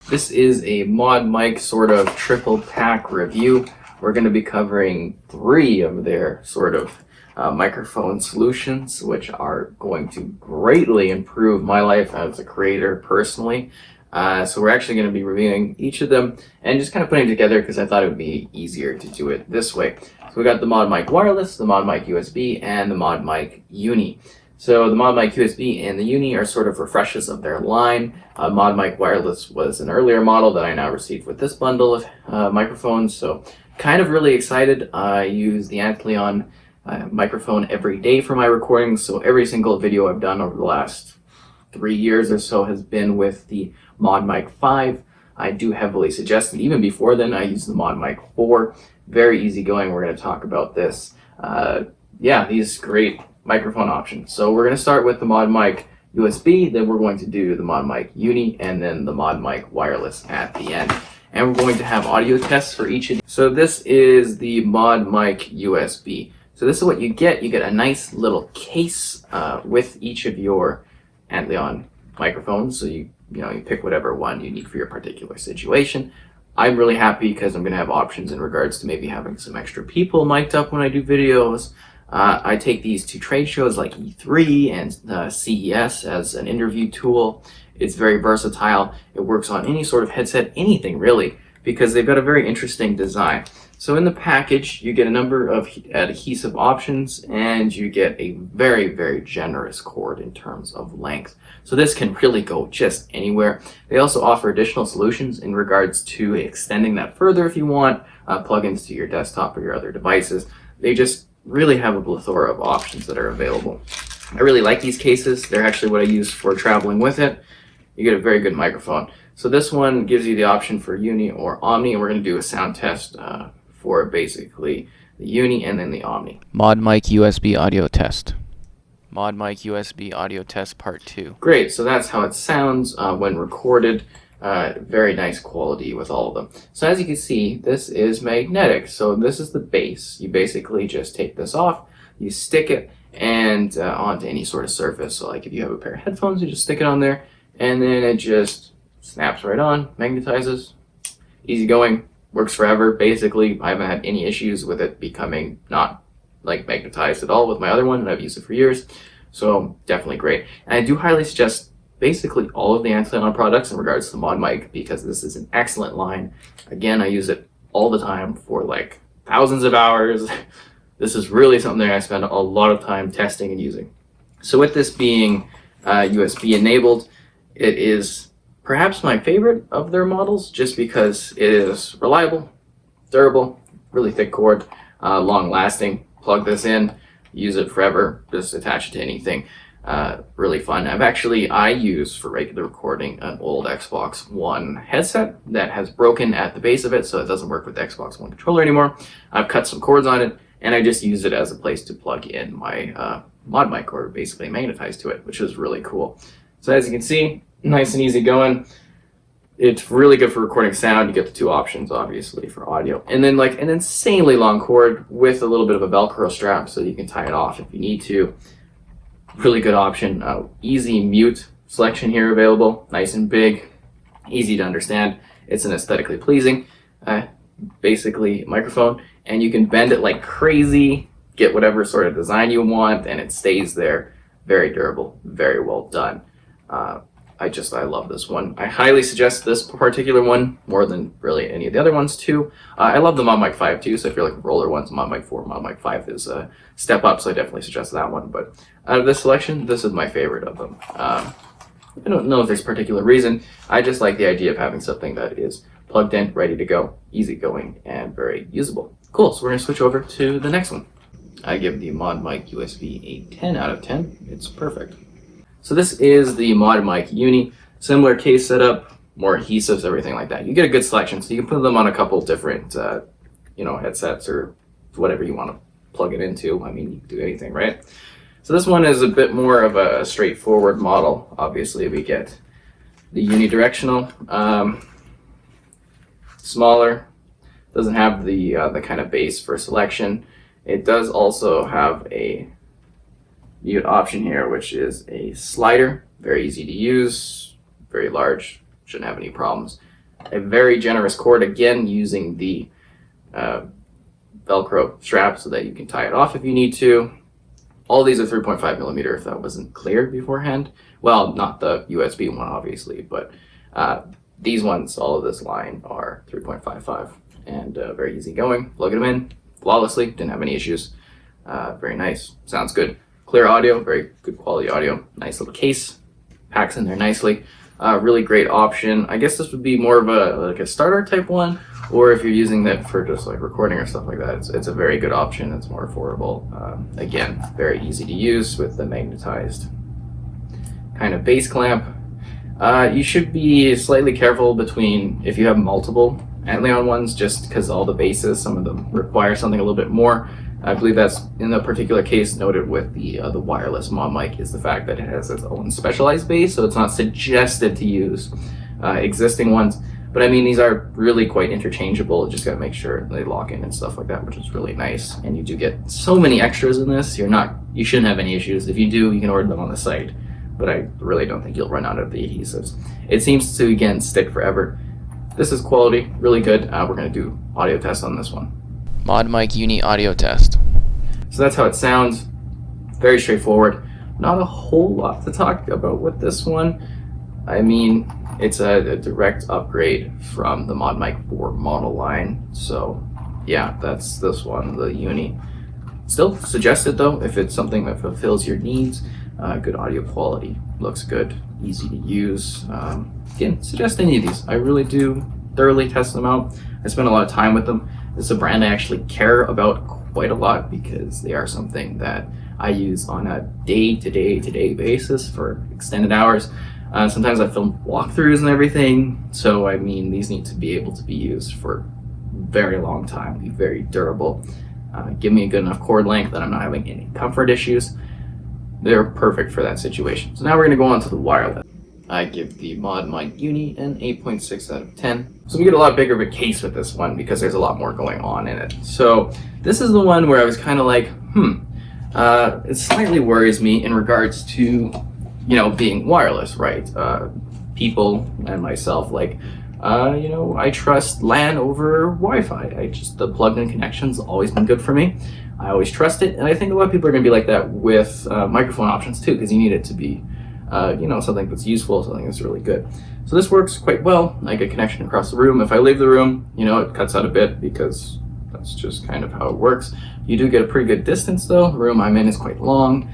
This is a ModMic sort of triple pack review. We're going to be covering 3 of their sort of microphone solutions, which are going to greatly improve my life as a creator personally. So we're actually going to be reviewing each of them and just kind of putting it together because I thought it would be easier to do it this way. So we got the ModMic Wireless, the ModMic USB, and the ModMic Uni. So the ModMic USB and the Uni are sort of refreshes of their line. ModMic Wireless was an earlier model that I now received with this bundle of microphones. So kind of really excited. I use the Antlion microphone every day for my recordings. So every single video I've done over the last 3 years or so has been with the ModMic 5. I do heavily suggest it. Even before then, I used the ModMic 4. Very easygoing. We're going to talk about this. Yeah, these great microphone options. So we're going to start with the ModMic USB, then we're going to do the ModMic Uni, and then the ModMic Wireless at the end. And we're going to have audio tests for each of these. So this is the ModMic USB. So this is what you get. You get a nice little case with each of your Antlion microphones. So you pick whatever one you need for your particular situation. I'm really happy because I'm going to have options in regards to maybe having some extra people mic'd up when I do videos. I take these to trade shows like E3 and CES as an interview tool. It's very versatile. It works on any sort of headset, anything really, because they've got a very interesting design. So in the package, you get a number of adhesive options and you get a very, very generous cord in terms of length. So this can really go just anywhere. They also offer additional solutions in regards to extending that further if you want, plugins to your desktop or your other devices. They just really have a plethora of options that are available. I really like these cases. They're actually what I use for traveling with it. You get a very good microphone. So this one gives you the option for Uni or Omni, and we're going to do a sound test for basically the Uni and then the Omni. ModMic USB audio test. ModMic USB audio test part 2. Great, so that's how it sounds when recorded. Very nice quality with all of them. So as you can see, this is magnetic. So this is the base. You basically just take this off, you stick it and onto any sort of surface. So like if you have a pair of headphones, you just stick it on there and then it just snaps right on, magnetizes, easy going, works forever. Basically, I haven't had any issues with it becoming not like magnetized at all with my other one, and I've used it for years. So definitely great. And I do highly suggest basically all of the Antlion products in regards to ModMic because this is an excellent line. Again, I use it all the time for like thousands of hours. This is really something I spend a lot of time testing and using. So with this being USB enabled, it is perhaps my favorite of their models just because it is reliable, durable, really thick cord, long lasting. Plug this in, use it forever, just attach it to anything. Really fun. I use for regular recording an old Xbox One headset that has broken at the base of it, so it doesn't work with the Xbox One controller anymore. I've cut some cords on it, and I just use it as a place to plug in my ModMic or basically magnetize to it, which is really cool. So as you can see, nice and easy going. It's really good for recording sound. You get the 2 options, obviously, for audio. And then like an insanely long cord with a little bit of a Velcro strap so you can tie it off if you need to. Really good option. Easy mute selection here available. Nice and big. Easy to understand. It's an aesthetically pleasing, basically, microphone. And you can bend it like crazy, get whatever sort of design you want, and it stays there. Very durable. Very well done. I love this one. I highly suggest this particular one more than really any of the other ones too. I love the ModMic 5 too, so if you're looking for older ones, ModMic 4, ModMic 5 is a step up, so I definitely suggest that one. But out of this selection, this is my favorite of them. I don't know if there's a particular reason. I just like the idea of having something that is plugged in, ready to go, easy going, and very usable. Cool, so we're going to switch over to the next one. I give the ModMic USB a 10 out of 10. It's perfect. So this is the ModMic Uni. Similar case setup, more adhesives, everything like that. You get a good selection, so you can put them on a couple different, headsets or whatever you want to plug it into. I mean, you can do anything, right? So this one is a bit more of a straightforward model. Obviously, we get the unidirectional, smaller, doesn't have the kind of base for selection. It does also have a mute option here, which is a slider. Very easy to use, very large, shouldn't have any problems. A very generous cord, again, using the Velcro strap so that you can tie it off if you need to. All these are 3.5 millimeter, if that wasn't clear beforehand. Well, not the USB one, obviously, but these ones, all of this line, are 3.55 and very easy going. Plugging them in flawlessly, didn't have any issues. Very nice, sounds good. Clear audio, very good quality audio. Nice little case, packs in there nicely. Really great option. I guess this would be more of a starter type one, or if you're using that for just like recording or stuff like that, it's a very good option. It's more affordable. Again, very easy to use with the magnetized kind of base clamp. You should be slightly careful between if you have multiple Antlion ones, just because all the bases, some of them require something a little bit more. I believe that's in the particular case noted with the wireless ModMic, is the fact that it has its own specialized base, so it's not suggested to use existing ones. But I mean, these are really quite interchangeable. Just gotta make sure they lock in and stuff like that, which is really nice. And you do get so many extras in this. You shouldn't have any issues. If you do, you can order them on the site. But I really don't think you'll run out of the adhesives. It seems to, again, stick forever. This is quality, really good. We're gonna do audio test on this one. ModMic Uni audio test. So that's how it sounds. Very straightforward. Not a whole lot to talk about with this one. I mean, it's a direct upgrade from the ModMic 4 model line. So yeah, that's this one, the Uni. Still suggested though, if it's something that fulfills your needs. Good audio quality, looks good, easy to use. Again, suggest any of these. I really do thoroughly test them out. I spend a lot of time with them. It's a brand I actually care about quite a lot because they are something that I use on a day-to-day basis for extended hours. Sometimes I film walkthroughs and everything, so I mean, these need to be able to be used for a very long time, be very durable. Give me a good enough cord length that I'm not having any comfort issues. They're perfect for that situation. So now we're going to go on to the wireless. I give the ModMic Uni an 8.6 out of 10. So we get a lot bigger of a case with this one because there's a lot more going on in it. So this is the one where I was kind of like, it slightly worries me in regards to, being wireless, right? People and myself, like, I trust LAN over Wi-Fi. The plugged-in connection's always been good for me. I always trust it, and I think a lot of people are going to be like that with microphone options too, because you need it to be something that's useful, something that's really good. So this works quite well. I get connection across the room. If I leave the room, it cuts out a bit because that's just kind of how it works. You do get a pretty good distance though. The room I'm in is quite long,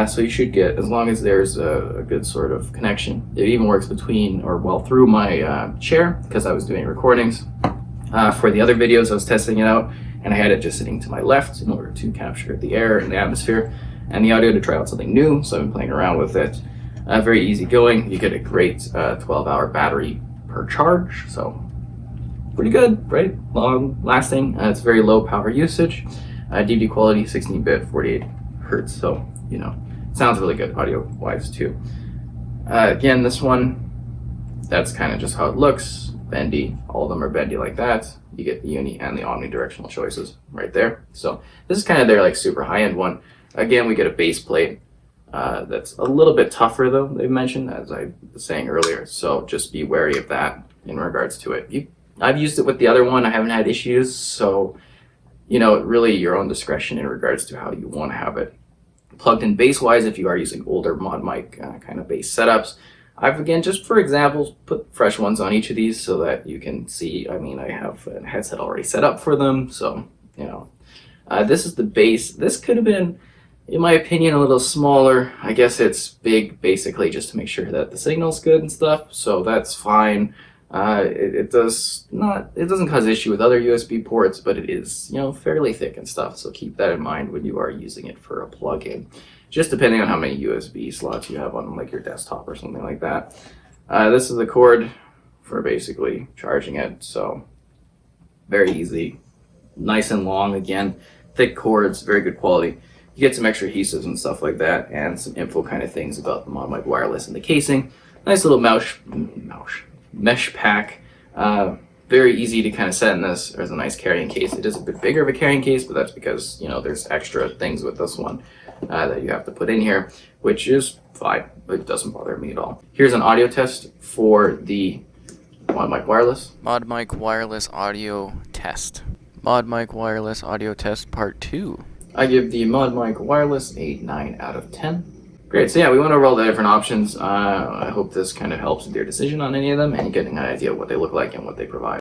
so you should get, as long as there's a good sort of connection. It even works between, or well, through my chair, because I was doing recordings. For the other videos, I was testing it out, and I had it just sitting to my left in order to capture the air and the atmosphere and the audio to try out something new. So I've been playing around with it. Very easy going. You get a great 12-hour battery per charge, so pretty good, right? Long lasting. It's very low power usage. DVD quality, 16-bit, 48 hertz. So sounds really good audio-wise too. Again, this one, that's kind of just how it looks. Bendy. All of them are bendy like that. You get the Uni and the omnidirectional choices right there. So this is kind of their like super high-end one. Again, we get a base plate. That's a little bit tougher though, they've mentioned, as I was saying earlier, so just be wary of that in regards to it. I've used it with the other one, I haven't had issues, so really your own discretion in regards to how you want to have it. Plugged in base wise, if you are using older ModMic kind of base setups, I've, again, just for examples, put fresh ones on each of these so that you can see. I mean, I have a headset already set up for them, so this is the base. This could have been, in my opinion, a little smaller. I guess it's big basically just to make sure that the signal's good and stuff, so that's fine. It doesn't cause issue with other USB ports, but it is fairly thick and stuff, so keep that in mind when you are using it for a plug-in, just depending on how many USB slots you have on like your desktop or something like that. This is the cord for basically charging it, so very easy, nice and long. Again, thick cords, very good quality. You get some extra adhesives and stuff like that, and some info kind of things about the ModMic wireless and the casing. Nice little mesh pack. Very easy to kind of set in this. There's a nice carrying case. It is a bit bigger of a carrying case, but that's because there's extra things with this one that you have to put in here, which is fine. It doesn't bother me at all. Here's an audio test for the ModMic Wireless. ModMic Wireless Audio Test. ModMic Wireless Audio Test Part 2. I give the ModMic Wireless a 9 out of 10. Great, so yeah, we went over all the different options. I hope this kind of helps with your decision on any of them and getting an idea of what they look like and what they provide.